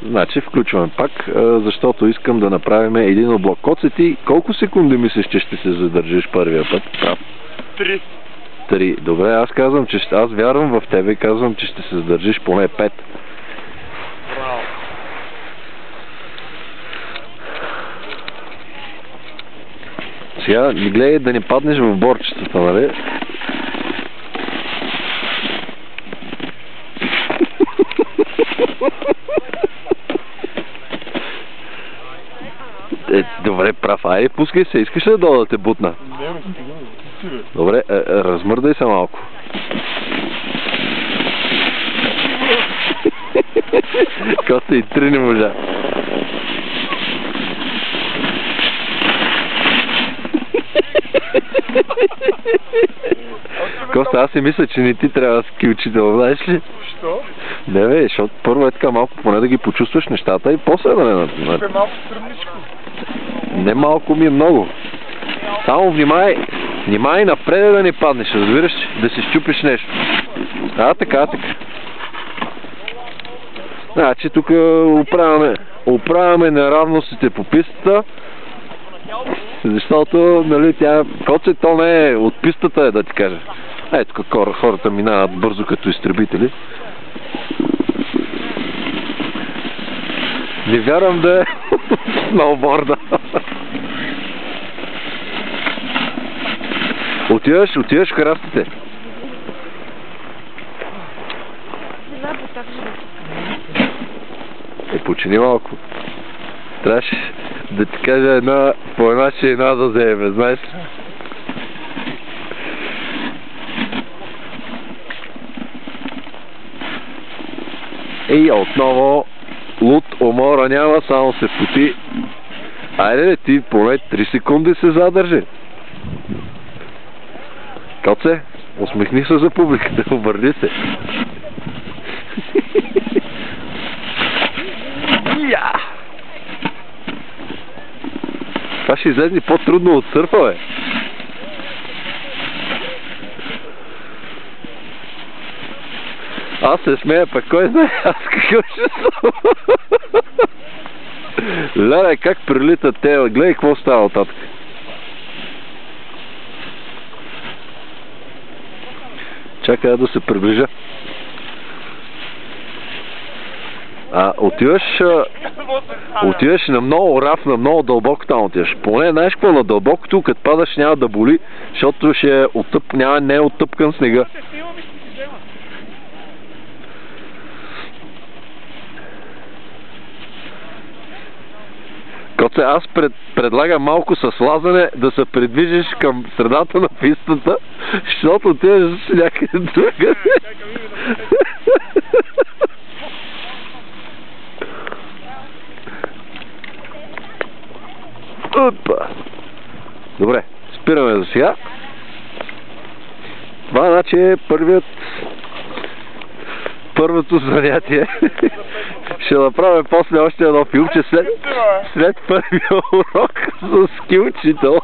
Значи включваме пак, защото искам да направим един облак. Коце, ти колко секунди мислиш, че ще се задържиш първия път? Прав. 3. Добре, аз вярвам в тебе и казвам, че ще се задържиш поне 5. Браво. Сега не гледай да не паднеш в борчетата, нали? Добре, прав. Айде, пускай се. Искаш ли да те бутна? Не, добре, размърдай се малко. Коста и 3 не можа. Коста, аз си мисля, че не ти трябва ски учител, знаеш ли? Що? Не бе, защото първо е така малко, поне да ги почувстваш нещата и после да не... Е малко стръмничко. Не малко ми е много. Само внимай напред да не паднеш, разбираш, да си щупиш нещо. Така. Значи тук оправяме неравностите по пистата, защото, нали, коце, то не е от пистата, да ти кажа. Ето тук хората минават бързо като изтребители. Не вярвам да е сноуборда. Отиваш в храстите. Почини малко. Трябваше да ти кажа по една шейна да вземе, знаеш ли? И отново луд умора няма, само се поти. Айде, ти поне 3 секунди се задържи. Коце, усмихни се за публиката, обърни се. Това ще излезе по-трудно от сърфа, бе. Аз се смея, пък кой знае аз какво ще съм. Леле, как прилитат те, гледай какво става оттатък. Чакай да се приближа. Отиваш на много раф, на много дълбоко там отиваш. Поне знаеш какво, на дълбокото, като падаш няма да боли, защото ще не е оттъпкан снега. Коце, аз предлагам малко с лазане да се придвижиш към средата на пистата, защото отиваш някъде другаде. Опа! Добре, спираме за сега. Това значи е първото занятие. Ще направим после още едно филмче след първия урок с ски учител.